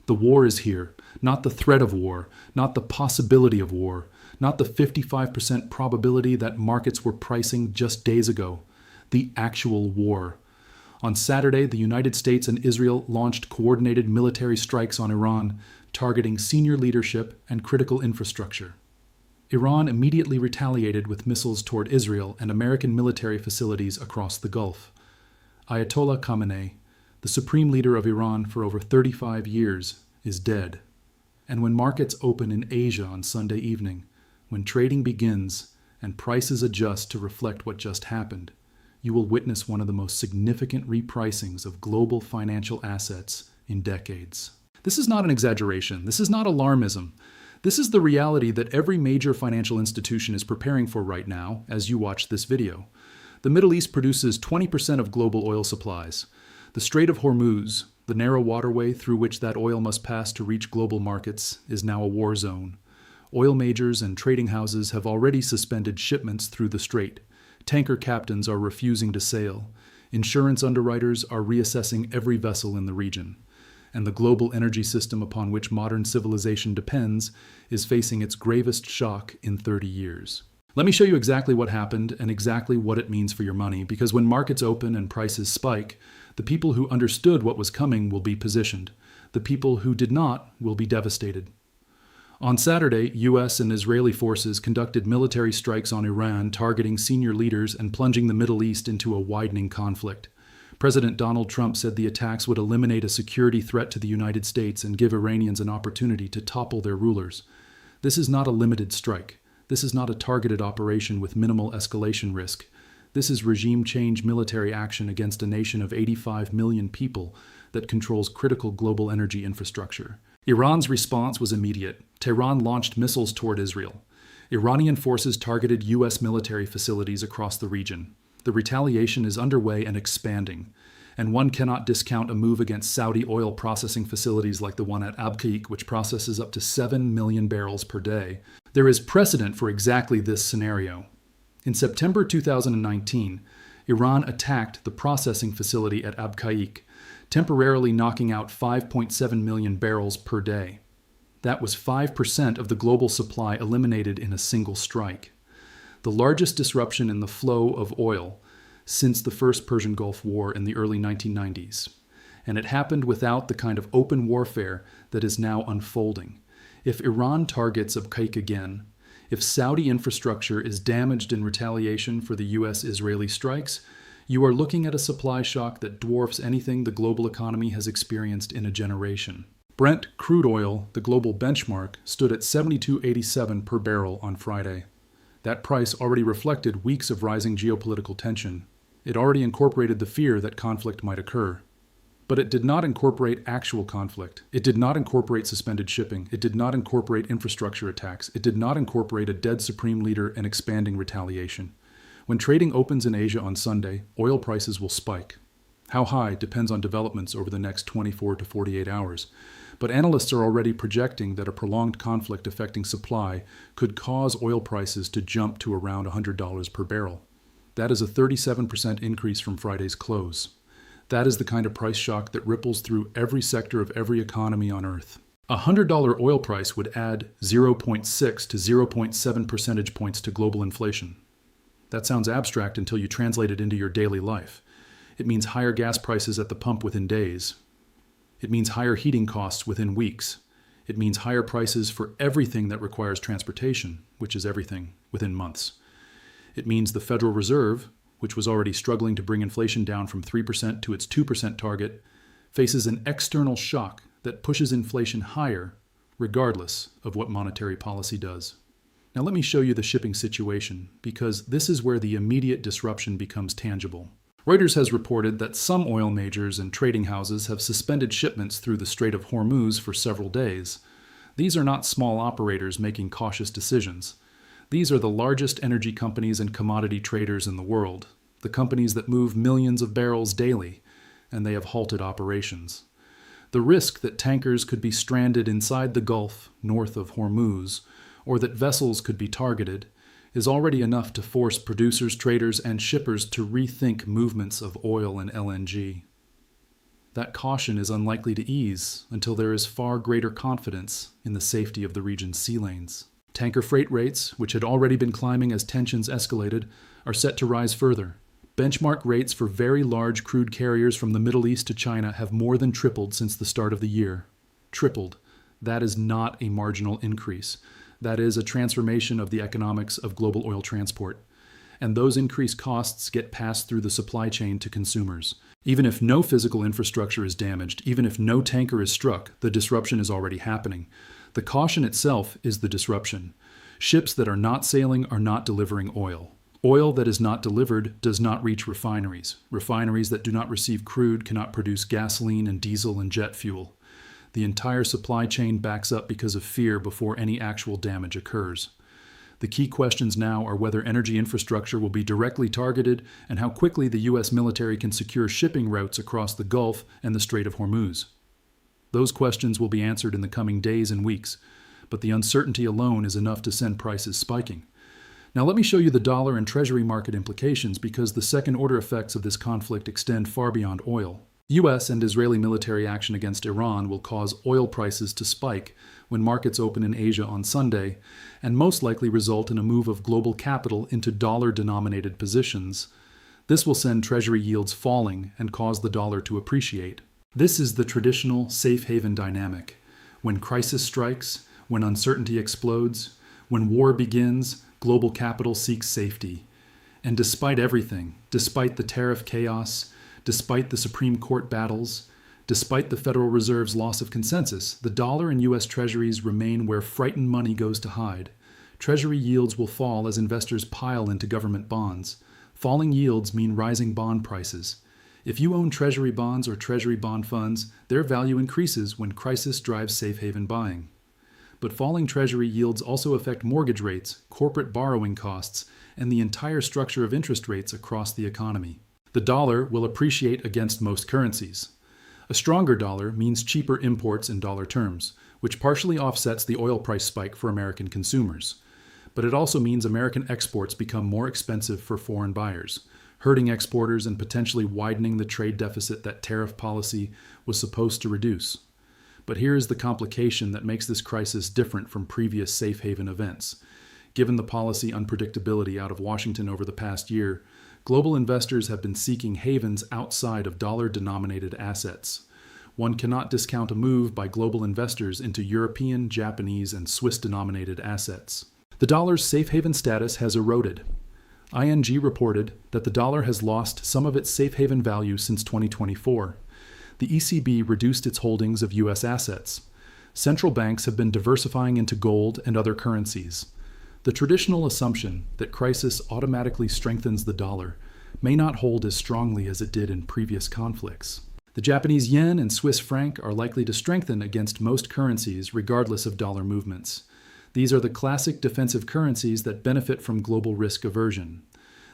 The war is here, not the threat of war, not the possibility of war, not the 55% probability that markets were pricing just days ago. The actual war. On Saturday, the United States and Israel launched coordinated military strikes on Iran, targeting senior leadership and critical infrastructure. Iran immediately retaliated with missiles toward Israel and American military facilities across the Gulf. Ayatollah Khamenei, the supreme leader of Iran for over 35 years, is dead. And when markets open in Asia on Sunday evening, when trading begins and prices adjust to reflect what just happened, you will witness one of the most significant repricings of global financial assets in decades. This is not an exaggeration. This is not alarmism. This is the reality that every major financial institution is preparing for right now as you watch this video. The Middle East produces 20% of global oil supplies. The Strait of Hormuz, the narrow waterway through which that oil must pass to reach global markets, is now a war zone. Oil majors and trading houses have already suspended shipments through the strait. Tanker captains are refusing to sail. Insurance underwriters are reassessing every vessel in the region. And the global energy system upon which modern civilization depends is facing its gravest shock in 30 years. Let me show you exactly what happened and exactly what it means for your money, because when markets open and prices spike, the people who understood what was coming will be positioned. The people who did not will be devastated. On Saturday, U.S. and Israeli forces conducted military strikes on Iran, targeting senior leaders and plunging the Middle East into a widening conflict. President Donald Trump said the attacks would eliminate a security threat to the United States and give Iranians an opportunity to topple their rulers. This is not a limited strike. This is not a targeted operation with minimal escalation risk. This is regime change military action against a nation of 85 million people that controls critical global energy infrastructure. Iran's response was immediate. Tehran launched missiles toward Israel. Iranian forces targeted U.S. military facilities across the region. The retaliation is underway and expanding, and one cannot discount a move against Saudi oil processing facilities like the one at Abqaiq, which processes up to 7 million barrels per day. There is precedent for exactly this scenario. In September 2019, Iran attacked the processing facility at Abqaiq, temporarily knocking out 5.7 million barrels per day. That was 5% of the global supply eliminated in a single strike. The largest disruption in the flow of oil since the first Persian Gulf War in the early 1990s. And it happened without the kind of open warfare that is now unfolding. If Iran targets Abqaiq again, if Saudi infrastructure is damaged in retaliation for the U.S.-Israeli strikes, you are looking at a supply shock that dwarfs anything the global economy has experienced in a generation. Brent crude oil, the global benchmark, stood at $72.87 per barrel on Friday. That price already reflected weeks of rising geopolitical tension. It already incorporated the fear that conflict might occur. But it did not incorporate actual conflict. It did not incorporate suspended shipping. It did not incorporate infrastructure attacks. It did not incorporate a dead supreme leader and expanding retaliation. When trading opens in Asia on Sunday, oil prices will spike. How high depends on developments over the next 24 to 48 hours. But analysts are already projecting that a prolonged conflict affecting supply could cause oil prices to jump to around $100 per barrel. That is a 37% increase from Friday's close. That is the kind of price shock that ripples through every sector of every economy on Earth. A $100 oil price would add 0.6 to 0.7 percentage points to global inflation. That sounds abstract until you translate it into your daily life. It means higher gas prices at the pump within days. It means higher heating costs within weeks. It means higher prices for everything that requires transportation, which is everything, within months. It means the Federal Reserve, which was already struggling to bring inflation down from 3% to its 2% target, faces an external shock that pushes inflation higher, regardless of what monetary policy does. Now let me show you the shipping situation, because this is where the immediate disruption becomes tangible. Reuters has reported that some oil majors and trading houses have suspended shipments through the Strait of Hormuz for several days. These are not small operators making cautious decisions. These are the largest energy companies and commodity traders in the world, the companies that move millions of barrels daily, and they have halted operations. The risk that tankers could be stranded inside the Gulf north of Hormuz, or that vessels could be targeted, is already enough to force producers, traders, and shippers to rethink movements of oil and LNG. that caution is unlikely to ease until there is far greater confidence in the safety of the region's sea lanes. Tanker freight rates, which had already been climbing as tensions escalated, are set to rise further. Benchmark rates for very large crude carriers from the Middle East to China have more than tripled since the start of the year. Tripled. That is not a marginal increase. That is a transformation of the economics of global oil transport. And those increased costs get passed through the supply chain to consumers. Even if no physical infrastructure is damaged, even if no tanker is struck, the disruption is already happening. The caution itself is the disruption. Ships that are not sailing are not delivering oil. Oil that is not delivered does not reach refineries. Refineries that do not receive crude cannot produce gasoline and diesel and jet fuel. The entire supply chain backs up because of fear before any actual damage occurs. The key questions now are whether energy infrastructure will be directly targeted and how quickly the U.S. military can secure shipping routes across the Gulf and the Strait of Hormuz. Those questions will be answered in the coming days and weeks, but the uncertainty alone is enough to send prices spiking. Now let me show you the dollar and treasury market implications because the second-order effects of this conflict extend far beyond oil. U.S. and Israeli military action against Iran will cause oil prices to spike when markets open in Asia on Sunday, and most likely result in a move of global capital into dollar-denominated positions. This will send treasury yields falling and cause the dollar to appreciate. This is the traditional safe haven dynamic. When crisis strikes, when uncertainty explodes, when war begins, global capital seeks safety. And despite everything, despite the tariff chaos, despite the Supreme Court battles, despite the Federal Reserve's loss of consensus, the dollar and U.S. Treasuries remain where frightened money goes to hide. Treasury yields will fall as investors pile into government bonds. Falling yields mean rising bond prices. If you own Treasury bonds or Treasury bond funds, their value increases when crisis drives safe haven buying. But falling Treasury yields also affect mortgage rates, corporate borrowing costs, and the entire structure of interest rates across the economy. The dollar will appreciate against most currencies. A stronger dollar means cheaper imports in dollar terms, which partially offsets the oil price spike for American consumers. But it also means American exports become more expensive for foreign buyers, hurting exporters and potentially widening the trade deficit that tariff policy was supposed to reduce. But here is the complication that makes this crisis different from previous safe haven events. Given the policy unpredictability out of Washington over the past year, global investors have been seeking havens outside of dollar-denominated assets. One cannot discount a move by global investors into European, Japanese, and Swiss-denominated assets. The dollar's safe haven status has eroded. ING reported that the dollar has lost some of its safe haven value since 2024. The ECB reduced its holdings of U.S. assets. Central banks have been diversifying into gold and other currencies. The traditional assumption that crisis automatically strengthens the dollar may not hold as strongly as it did in previous conflicts. The Japanese yen and Swiss franc are likely to strengthen against most currencies regardless of dollar movements. These are the classic defensive currencies that benefit from global risk aversion.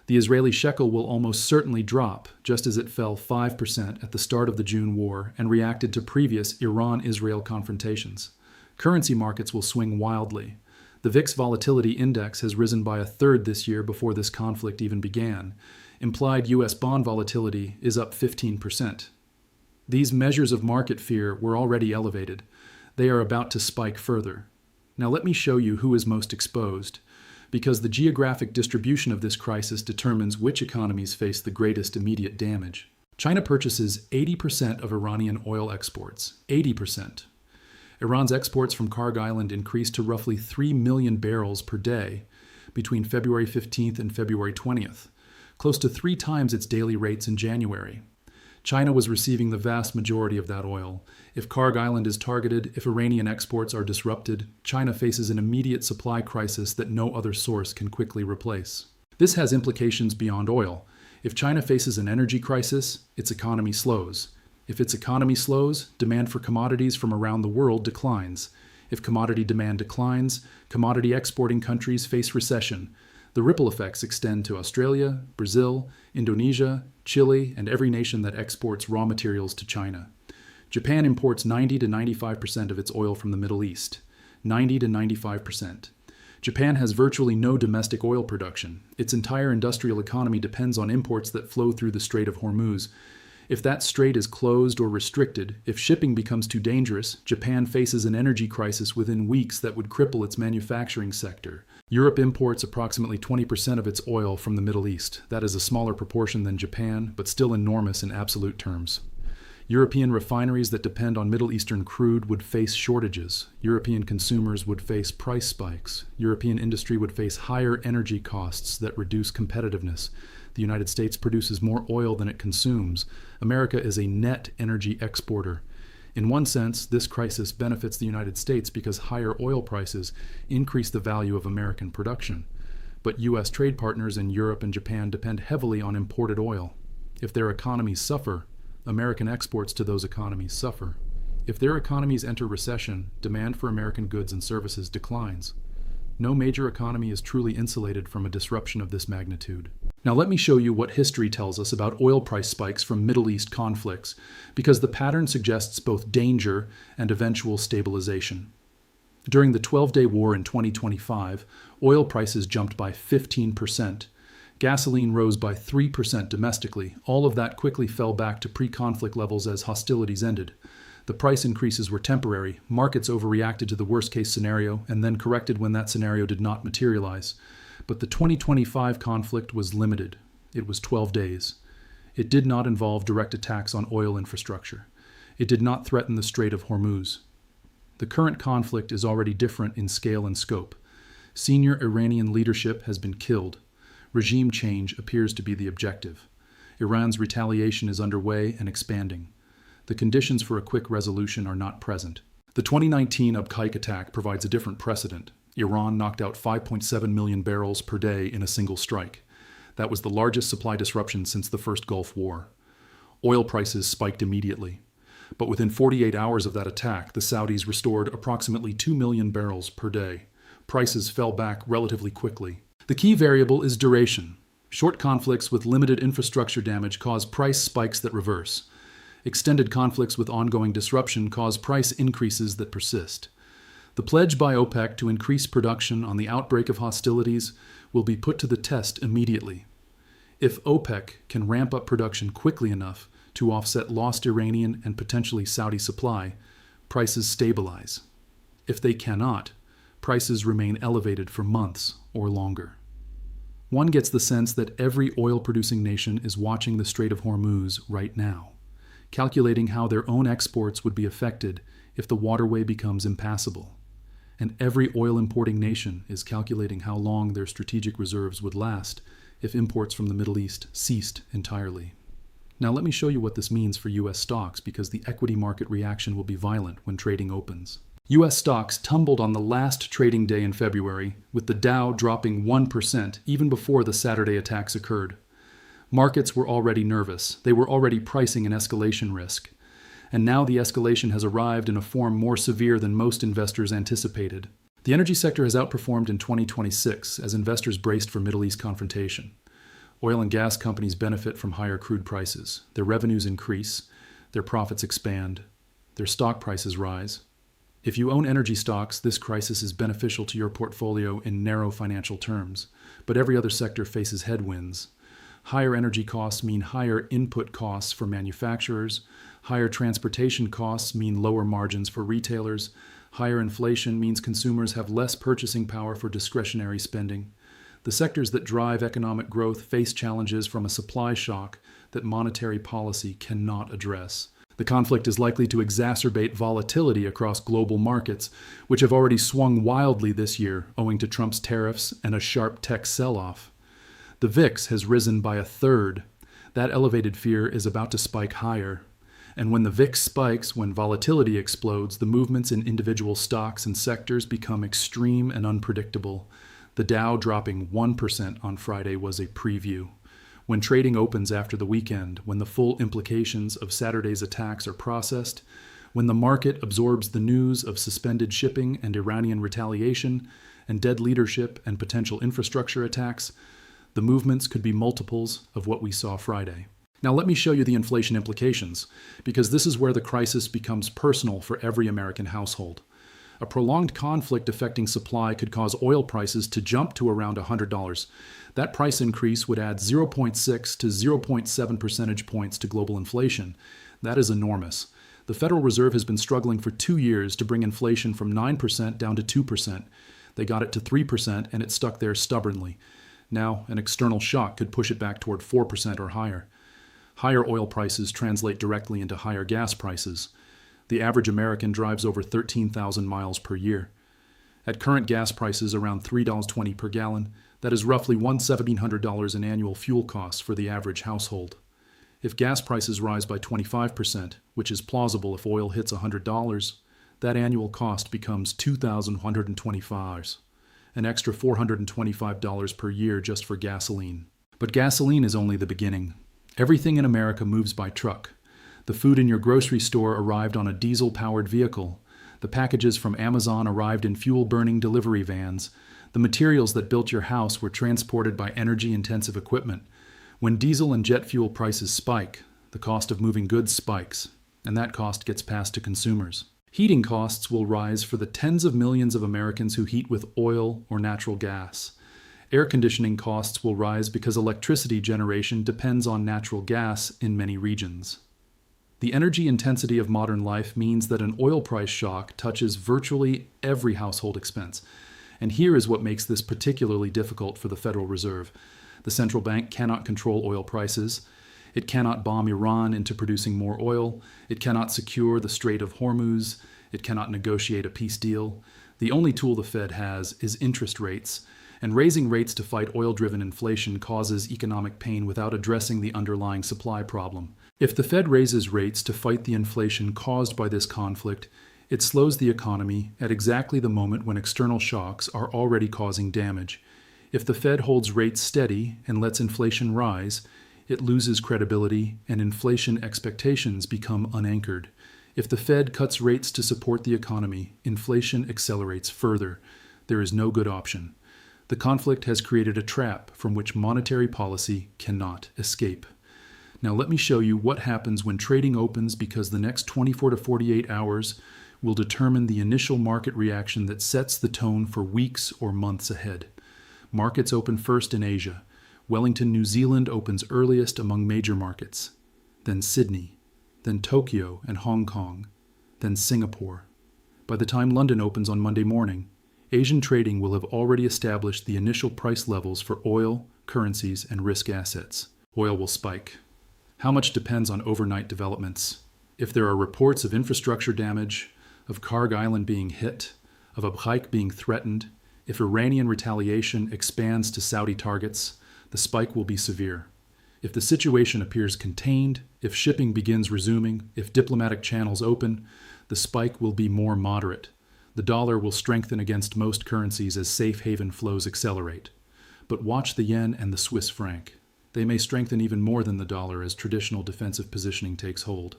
The Israeli shekel will almost certainly drop, just as it fell 5% at the start of the June war and reacted to previous Iran-Israel confrontations. Currency markets will swing wildly. The VIX Volatility Index has risen by a third this year before this conflict even began. Implied U.S. bond volatility is up 15%. These measures of market fear were already elevated. They are about to spike further. Now let me show you who is most exposed, because the geographic distribution of this crisis determines which economies face the greatest immediate damage. China purchases 80% of Iranian oil exports. 80%. Iran's exports from Kharg Island increased to roughly 3 million barrels per day between February 15th and February 20th, close to 3 times its daily rates in January. China was receiving the vast majority of that oil. If Kharg Island is targeted, if Iranian exports are disrupted, China faces an immediate supply crisis that no other source can quickly replace. This has implications beyond oil. If China faces an energy crisis, its economy slows. If its economy slows, demand for commodities from around the world declines. If commodity demand declines, commodity exporting countries face recession. The ripple effects extend to Australia, Brazil, Indonesia, Chile, and every nation that exports raw materials to China. Japan imports 90 to 95% of its oil from the Middle East. 90 to 95%. Japan has virtually no domestic oil production. Its entire industrial economy depends on imports that flow through the Strait of Hormuz. If that strait is closed or restricted, if shipping becomes too dangerous, Japan faces an energy crisis within weeks that would cripple its manufacturing sector. Europe imports approximately 20% of its oil from the Middle East. That is a smaller proportion than Japan, but still enormous in absolute terms. European refineries that depend on Middle Eastern crude would face shortages. European consumers would face price spikes. European industry would face higher energy costs that reduce competitiveness. The United States produces more oil than it consumes. America is a net energy exporter. In one sense, this crisis benefits the United States because higher oil prices increase the value of American production. But U.S. trade partners in Europe and Japan depend heavily on imported oil. If their economies suffer, American exports to those economies suffer. If their economies enter recession, demand for American goods and services declines. No major economy is truly insulated from a disruption of this magnitude. Now let me show you what history tells us about oil price spikes from Middle East conflicts, because the pattern suggests both danger and eventual stabilization. During the 12-day war in 2025, oil prices jumped by 15%. Gasoline rose by 3% domestically. All of that quickly fell back to pre-conflict levels as hostilities ended. The price increases were temporary. Markets overreacted to the worst-case scenario and then corrected when that scenario did not materialize. But the 2025 conflict was limited. It was 12 days. It did not involve direct attacks on oil infrastructure. It did not threaten the Strait of Hormuz. The current conflict is already different in scale and scope. Senior Iranian leadership has been killed. Regime change appears to be the objective. Iran's retaliation is underway and expanding. The conditions for a quick resolution are not present. The 2019 Abqaiq attack provides a different precedent. Iran knocked out 5.7 million barrels per day in a single strike. That was the largest supply disruption since the first Gulf War. Oil prices spiked immediately. But within 48 hours of that attack, the Saudis restored approximately 2 million barrels per day. Prices fell back relatively quickly. The key variable is duration. Short conflicts with limited infrastructure damage cause price spikes that reverse. Extended conflicts with ongoing disruption cause price increases that persist. The pledge by OPEC to increase production on the outbreak of hostilities will be put to the test immediately. If OPEC can ramp up production quickly enough to offset lost Iranian and potentially Saudi supply, prices stabilize. If they cannot, prices remain elevated for months or longer. One gets the sense that every oil-producing nation is watching the Strait of Hormuz right now, calculating how their own exports would be affected if the waterway becomes impassable. And every oil-importing nation is calculating how long their strategic reserves would last if imports from the Middle East ceased entirely. Now let me show you what this means for U.S. stocks, because the equity market reaction will be violent when trading opens. U.S. stocks tumbled on the last trading day in February, with the Dow dropping 1% even before the Saturday attacks occurred. Markets were already nervous. They were already pricing an escalation risk. And now the escalation has arrived in a form more severe than most investors anticipated. The energy sector has outperformed in 2026 as investors braced for Middle East confrontation. Oil and gas companies benefit from higher crude prices. Their revenues increase, their profits expand, their stock prices rise. If you own energy stocks, this crisis is beneficial to your portfolio in narrow financial terms, but every other sector faces headwinds. Higher energy costs mean higher input costs for manufacturers. Higher transportation costs mean lower margins for retailers. Higher inflation means consumers have less purchasing power for discretionary spending. The sectors that drive economic growth face challenges from a supply shock that monetary policy cannot address. The conflict is likely to exacerbate volatility across global markets, which have already swung wildly this year owing to Trump's tariffs and a sharp tech sell-off. The VIX has risen by a third. That elevated fear is about to spike higher. And when the VIX spikes, when volatility explodes, the movements in individual stocks and sectors become extreme and unpredictable. The Dow dropping 1% on Friday was a preview. When trading opens after the weekend, when the full implications of Saturday's attacks are processed, when the market absorbs the news of suspended shipping and Iranian retaliation, and dead leadership and potential infrastructure attacks, the movements could be multiples of what we saw Friday. Now let me show you the inflation implications, because this is where the crisis becomes personal for every American household. A prolonged conflict affecting supply could cause oil prices to jump to around $100. That price increase would add 0.6 to 0.7 percentage points to global inflation. That is enormous. The Federal Reserve has been struggling for 2 years to bring inflation from 9% down to 2%. They got it to 3% and it stuck there stubbornly. Now, an external shock could push it back toward 4% or higher. Higher oil prices translate directly into higher gas prices. The average American drives over 13,000 miles per year. At current gas prices around $3.20 per gallon, that is roughly $1,700 in annual fuel costs for the average household. If gas prices rise by 25%, which is plausible if oil hits $100, that annual cost becomes $2,125, an extra $425 per year just for gasoline. But gasoline is only the beginning. Everything in America moves by truck. The food in your grocery store arrived on a diesel-powered vehicle. The packages from Amazon arrived in fuel-burning delivery vans. The materials that built your house were transported by energy-intensive equipment. When diesel and jet fuel prices spike, the cost of moving goods spikes, and that cost gets passed to consumers. Heating costs will rise for the tens of millions of Americans who heat with oil or natural gas. Air conditioning costs will rise because electricity generation depends on natural gas in many regions. The energy intensity of modern life means that an oil price shock touches virtually every household expense. And here is what makes this particularly difficult for the Federal Reserve. The central bank cannot control oil prices. It cannot bomb Iran into producing more oil. It cannot secure the Strait of Hormuz. It cannot negotiate a peace deal. The only tool the Fed has is interest rates, and raising rates to fight oil-driven inflation causes economic pain without addressing the underlying supply problem. If the Fed raises rates to fight the inflation caused by this conflict, it slows the economy at exactly the moment when external shocks are already causing damage. If the Fed holds rates steady and lets inflation rise, it loses credibility and inflation expectations become unanchored. If the Fed cuts rates to support the economy, inflation accelerates further. There is no good option. The conflict has created a trap from which monetary policy cannot escape. Now let me show you what happens when trading opens, because the next 24 to 48 hours will determine the initial market reaction that sets the tone for weeks or months ahead. Markets open first in Asia. Wellington, New Zealand opens earliest among major markets, then Sydney, then Tokyo and Hong Kong, then Singapore. By the time London opens on Monday morning, Asian trading will have already established the initial price levels for oil, currencies, and risk assets. Oil will spike. How much depends on overnight developments. If there are reports of infrastructure damage, of Karg Island being hit, of Abqaiq being threatened, if Iranian retaliation expands to Saudi targets, the spike will be severe. If the situation appears contained, if shipping begins resuming, if diplomatic channels open, the spike will be more moderate. The dollar will strengthen against most currencies as safe haven flows accelerate. But watch the yen and the Swiss franc. They may strengthen even more than the dollar as traditional defensive positioning takes hold.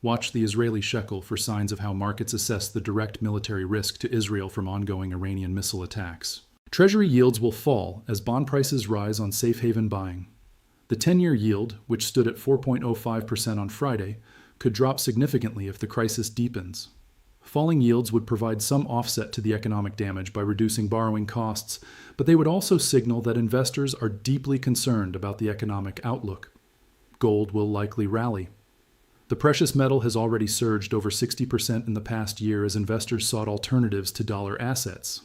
Watch the Israeli shekel for signs of how markets assess the direct military risk to Israel from ongoing Iranian missile attacks. Treasury yields will fall as bond prices rise on safe haven buying. The 10-year yield, which stood at 4.05% on Friday, could drop significantly if the crisis deepens. Falling yields would provide some offset to the economic damage by reducing borrowing costs, but they would also signal that investors are deeply concerned about the economic outlook. Gold will likely rally. The precious metal has already surged over 60% in the past year as investors sought alternatives to dollar assets.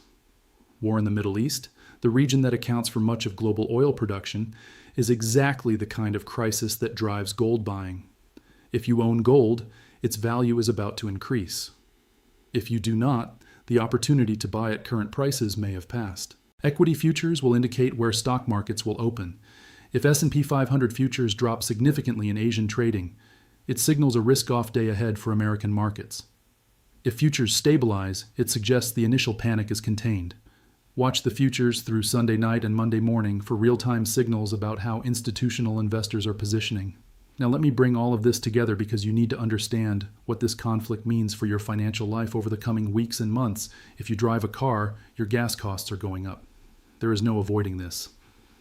War in the Middle East, the region that accounts for much of global oil production, is exactly the kind of crisis that drives gold buying. If you own gold, its value is about to increase. If you do not, the opportunity to buy at current prices may have passed. Equity futures will indicate where stock markets will open. If S&P 500 futures drop significantly in Asian trading, it signals a risk-off day ahead for American markets. If futures stabilize, it suggests the initial panic is contained. Watch the futures through Sunday night and Monday morning for real-time signals about how institutional investors are positioning. Now let me bring all of this together because you need to understand what this conflict means for your financial life over the coming weeks and months. If you drive a car, your gas costs are going up. There is no avoiding this.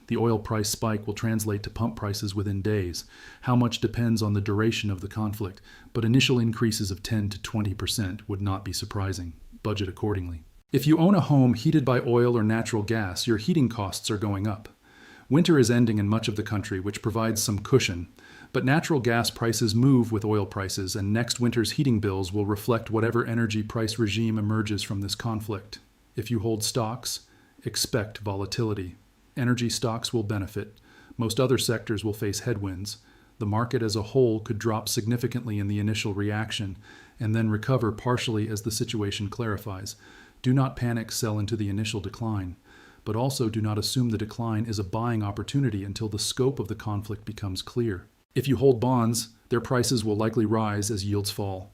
The oil price spike will translate to pump prices within days. How much depends on the duration of the conflict, but initial increases of 10 to 20% would not be surprising. budget accordingly. If you own a home heated by oil or natural gas, your heating costs are going up. Winter is ending in much of the country, which provides some cushion, but natural gas prices move with oil prices, and next winter's heating bills will reflect whatever energy price regime emerges from this conflict. If you hold stocks, expect volatility. Energy stocks will benefit. Most other sectors will face headwinds. The market as a whole could drop significantly in the initial reaction and then recover partially as the situation clarifies. Do not panic sell into the initial decline, but also do not assume the decline is a buying opportunity until the scope of the conflict becomes clear. If you hold bonds, their prices will likely rise as yields fall.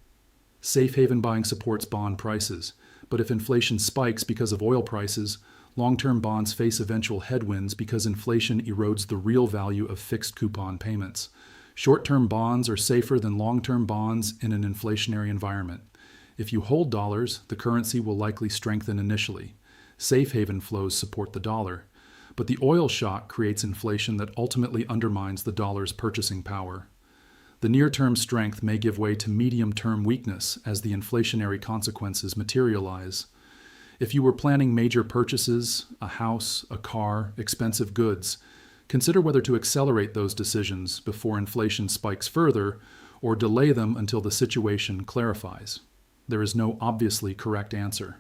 Safe haven buying supports bond prices, but if inflation spikes because of oil prices, long-term bonds face eventual headwinds because inflation erodes the real value of fixed coupon payments. Short-term bonds are safer than long-term bonds in an inflationary environment. If you hold dollars, the currency will likely strengthen initially. Safe haven flows support the dollar, but the oil shock creates inflation that ultimately undermines the dollar's purchasing power. The near-term strength may give way to medium-term weakness as the inflationary consequences materialize. If you were planning major purchases, a house, a car, expensive goods, consider whether to accelerate those decisions before inflation spikes further or delay them until the situation clarifies. There is no obviously correct answer.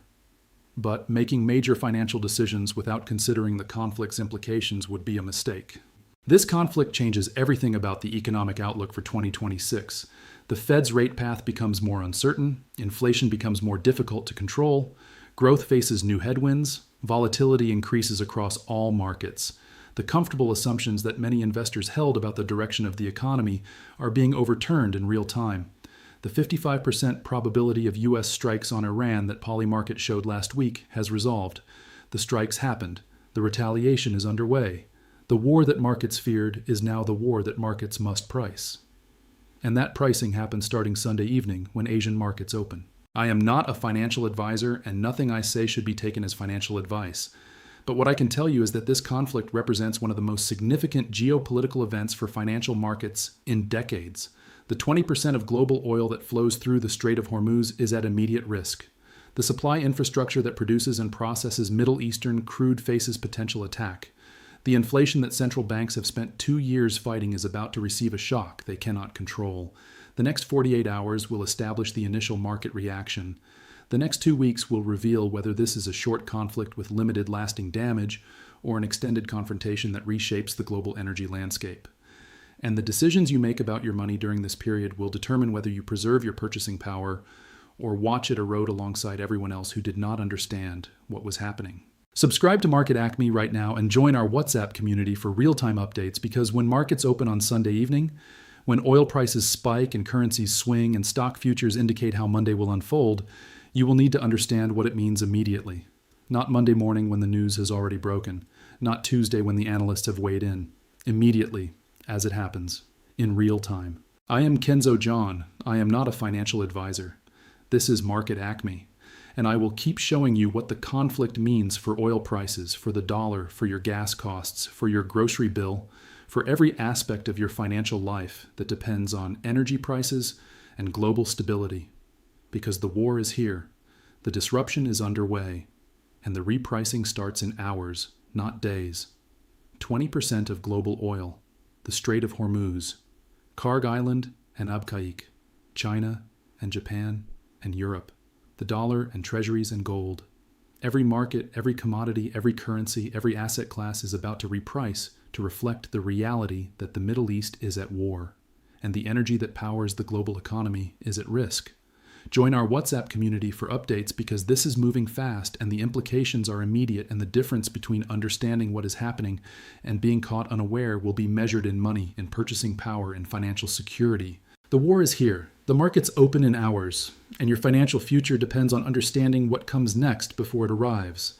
But making major financial decisions without considering the conflict's implications would be a mistake. This conflict changes everything about the economic outlook for 2026. The Fed's rate path becomes more uncertain, inflation becomes more difficult to control, growth faces new headwinds, volatility increases across all markets. The comfortable assumptions that many investors held about the direction of the economy are being overturned in real time. The 55% probability of U.S. strikes on Iran that Polymarket showed last week has resolved. The strikes happened. The retaliation is underway. The war that markets feared is now the war that markets must price. And that pricing happens starting Sunday evening when Asian markets open. I am not a financial advisor, and nothing I say should be taken as financial advice. But what I can tell you is that this conflict represents one of the most significant geopolitical events for financial markets in decades. The 20% of global oil that flows through the Strait of Hormuz is at immediate risk. The supply infrastructure that produces and processes Middle Eastern crude faces potential attack. The inflation that central banks have spent 2 years fighting is about to receive a shock they cannot control. The next 48 hours will establish the initial market reaction. The next 2 weeks will reveal whether this is a short conflict with limited lasting damage or an extended confrontation that reshapes the global energy landscape. And the decisions you make about your money during this period will determine whether you preserve your purchasing power or watch it erode alongside everyone else who did not understand what was happening. Subscribe to Market Acme right now and join our WhatsApp community for real-time updates, because when markets open on Sunday evening, when oil prices spike and currencies swing and stock futures indicate how Monday will unfold, you will need to understand what it means immediately. Not Monday morning when the news has already broken. Not Tuesday when the analysts have weighed in. Immediately, as it happens, in real time. I am Kenzo John. I am not a financial advisor. This is Market Acme, and I will keep showing you what the conflict means for oil prices, for the dollar, for your gas costs, for your grocery bill, for every aspect of your financial life that depends on energy prices and global stability. Because the war is here, the disruption is underway, and the repricing starts in hours, not days. 20% of global oil, the Strait of Hormuz, Karg Island and Abqaiq, China and Japan and Europe, the dollar and treasuries and gold. Every market, every commodity, every currency, every asset class is about to reprice to reflect the reality that the Middle East is at war, and the energy that powers the global economy is at risk. Join our WhatsApp community for updates, because this is moving fast and the implications are immediate, and the difference between understanding what is happening and being caught unaware will be measured in money, in purchasing power, in financial security. The war is here. The markets open in hours, and your financial future depends on understanding what comes next before it arrives.